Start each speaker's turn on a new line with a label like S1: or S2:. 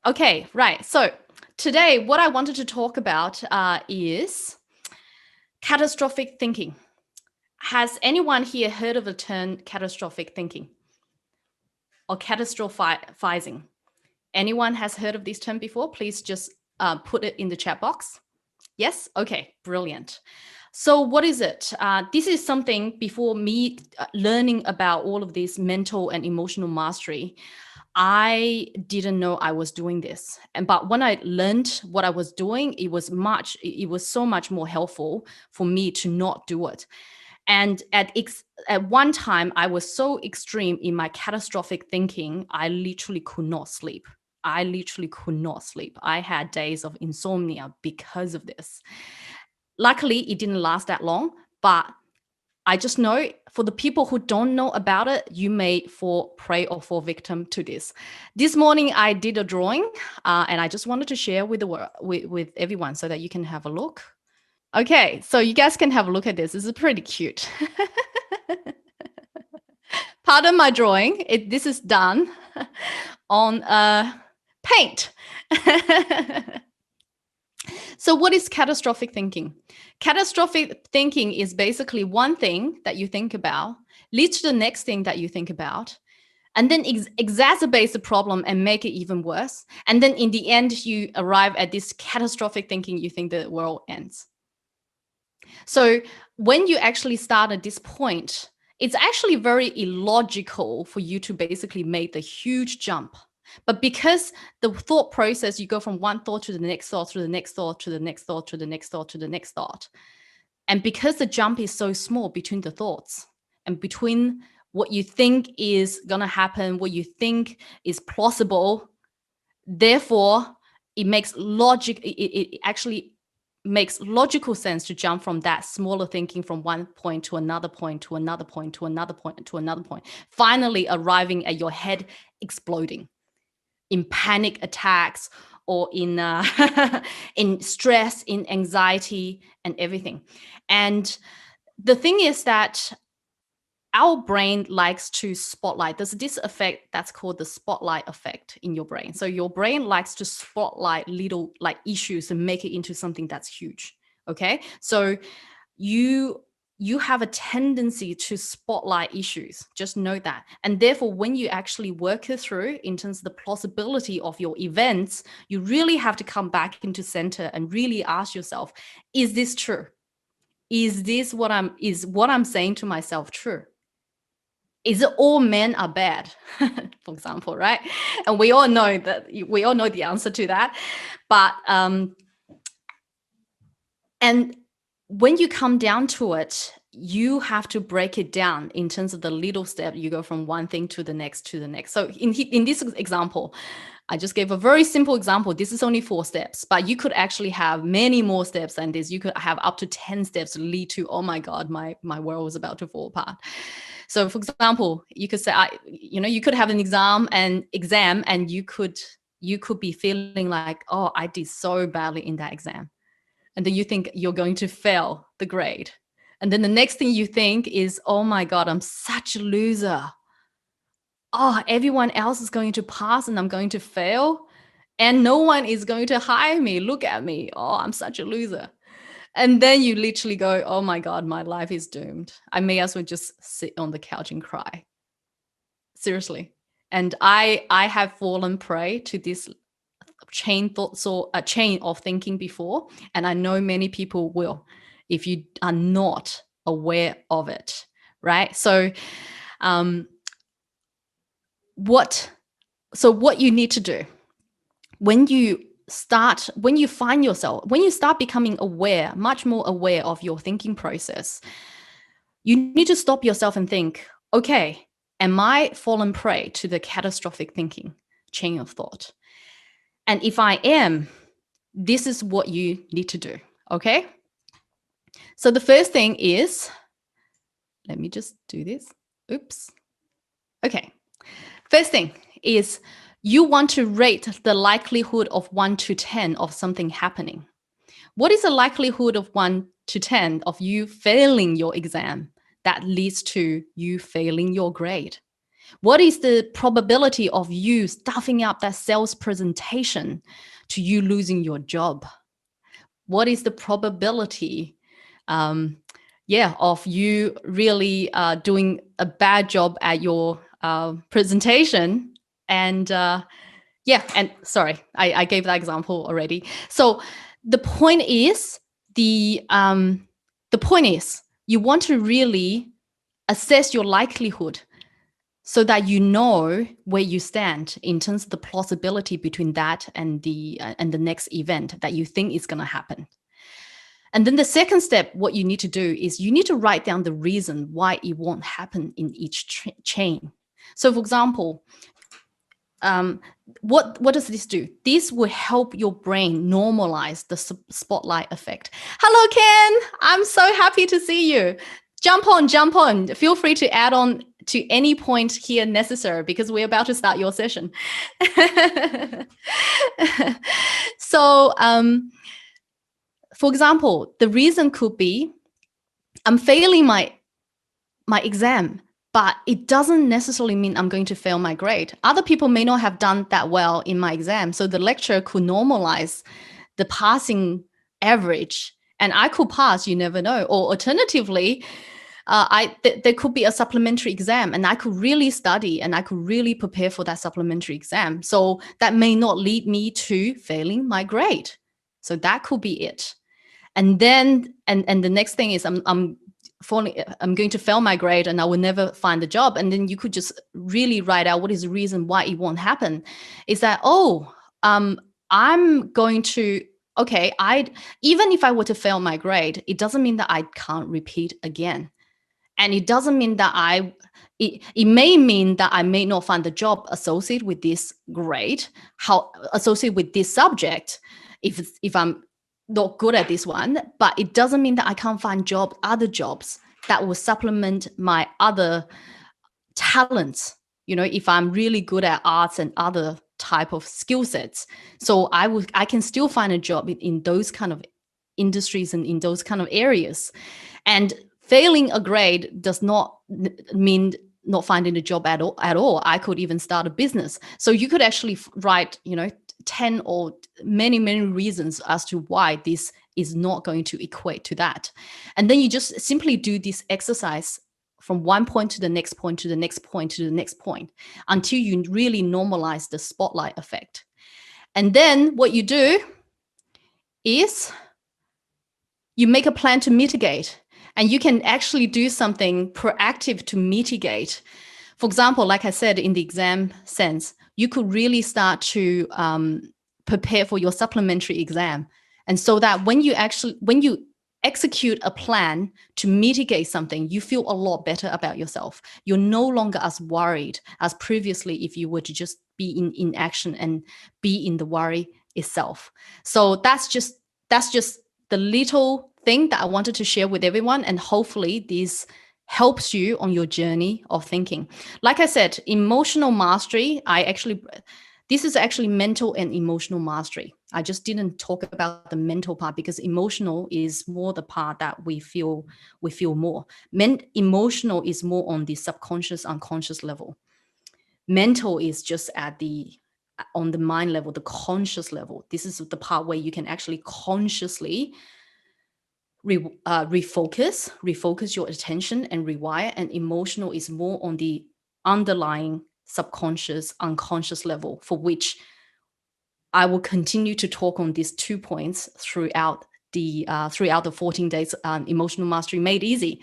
S1: Okay, right. So today, what I wanted to talk about is catastrophic thinking. Has anyone here heard of the term catastrophic thinking or catastrophizing? Anyone has heard of this term before? Please just put it in the chat box. Yes? Okay, brilliant. So, what is it? This is something before me learning about all of this mental and emotional mastery. I didn't know I was doing this. But when I learned what I was doing, it was so much more helpful for me to not do it. And at one time, I was so extreme in my catastrophic thinking, I literally could not sleep. I literally could not sleep. I had days of insomnia because of this. Luckily, it didn't last that long, but I just know for the people who don't know about it, you may fall prey or fall victim to this. This morning, I did a drawing, and I just wanted to share with with everyone so that you can have a look. Okay, so you guys can have a look at this. This is pretty cute. Pardon my drawing. This is done on paint. So what is catastrophic thinking? Catastrophic thinking is basically one thing that you think about leads to the next thing that you think about, and then exacerbates the problem and make it even worse. And then in the end, you arrive at this catastrophic thinking, you think the world ends. So when you actually start at this point, it's actually very illogical for you to basically make the huge jump. But because the thought process, you go from one thought to the next thought, to the next thought, to the next thought, to the next thought, to the next thought. And because the jump is so small between the thoughts and between what you think is going to happen, what you think is plausible, therefore, it actually makes logical sense to jump from that smaller thinking from one point to another point, to another point, to another point, to another point, finally arriving at your head exploding in panic attacks or in in stress, in anxiety, and everything. And the thing is that our brain likes to spotlight. There's this effect that's called the spotlight effect in your brain. So your brain likes to spotlight little like issues and make it into something that's huge. Okay, so you have a tendency to spotlight issues. Just note that. And therefore, when you actually work it through in terms of the plausibility of your events, you really have to come back into center and really ask yourself, is this true? Is what I'm saying to myself true? Is it all men are bad, for example, right? And we all know the answer to that. But and when you come down to it, you have to break it down in terms of the little step. You go from one thing to the next, to the next. So in this example, I just gave a very simple example. This is only 4 steps, but you could actually have many more steps than this. You could have up to 10 steps to lead to, oh my God, my world is about to fall apart. So for example, you could say, you could have an exam and you could be feeling like, oh, I did so badly in that exam. And then you think you're going to fail the grade. And then the next thing you think is, oh my God, I'm such a loser. Oh, everyone else is going to pass and I'm going to fail. And no one is going to hire me. Look at me. Oh, I'm such a loser. And then you literally go, oh my God, my life is doomed. I may as well just sit on the couch and cry. Seriously. And I have fallen prey to this chain of thinking before. And I know many people will, if you are not aware of it, right? So what you need to do when you start becoming aware, much more aware of your thinking process, you need to stop yourself and think, okay, am I fallen prey to the catastrophic thinking chain of thought? And if I am, this is what you need to do, okay? So the first thing is, let me just do this. Oops. Okay. First thing is, you want to rate the likelihood of 1 to 10 of something happening. What is the likelihood of 1 to 10 of you failing your exam that leads to you failing your grade? What is the probability of you stuffing up that sales presentation to you losing your job? What is the probability of you really doing a bad job at your presentation? And and sorry, I gave that example already. So the point is, the point is, you want to really assess your likelihood so that you know where you stand in terms of the plausibility between that and the next event that you think is going to happen. And then the second step, what you need to do is you need to write down the reason why it won't happen in each chain. So for example, what does this do? This will help your brain normalize the spotlight effect. Hello, Ken. I'm so happy to see you. Jump on. Feel free to add on to any point here necessary, because we're about to start your session. So, for example, the reason could be, I'm failing my exam, but it doesn't necessarily mean I'm going to fail my grade. Other people may not have done that well in my exam, so the lecturer could normalize the passing average, and I could pass, you never know. Or alternatively, there could be a supplementary exam, and I could really study and I could really prepare for that supplementary exam. So that may not lead me to failing my grade. So that could be it. And then, and the next thing is I'm going to fail my grade and I will never find a job. And then you could just really write out what is the reason why it won't happen. Is that, I'm going to, okay, even if I were to fail my grade, it doesn't mean that I can't repeat again. And it doesn't mean that it may mean that I may not find the job associated with this grade, associated with this subject, if I'm not good at this one, but it doesn't mean that I can't find other jobs that will supplement my other talents. You know, if I'm really good at arts and other type of skill sets, so I can still find a job in those kind of industries and in those kind of areas. And failing a grade does not mean not finding a job at all. I could even start a business. So you could actually write, 10 or many reasons as to why this is not going to equate to that. And then you just simply do this exercise from one point to the next point to the next point to the next point until you really normalize the spotlight effect. And then what you do is you make a plan to mitigate, and you can actually do something proactive to mitigate. For example, like I said, in the exam sense, you could really start to prepare for your supplementary exam. And so that when you execute a plan to mitigate something, you feel a lot better about yourself. You're no longer as worried as previously if you were to just be in action and be in the worry itself. So that's just the little thing that I wanted to share with everyone. And hopefully this helps you on your journey of thinking. Like I said, emotional mastery, this is actually mental and emotional mastery. I just didn't talk about the mental part because emotional is more the part that we feel more. Emotional is more on the subconscious, unconscious level. Mental is just on the mind level, the conscious level. This is the part where you can actually consciously refocus your attention and rewire. And emotional is more on the underlying subconscious, unconscious level, for which I will continue to talk on these 2 points throughout the 14 days emotional mastery made easy.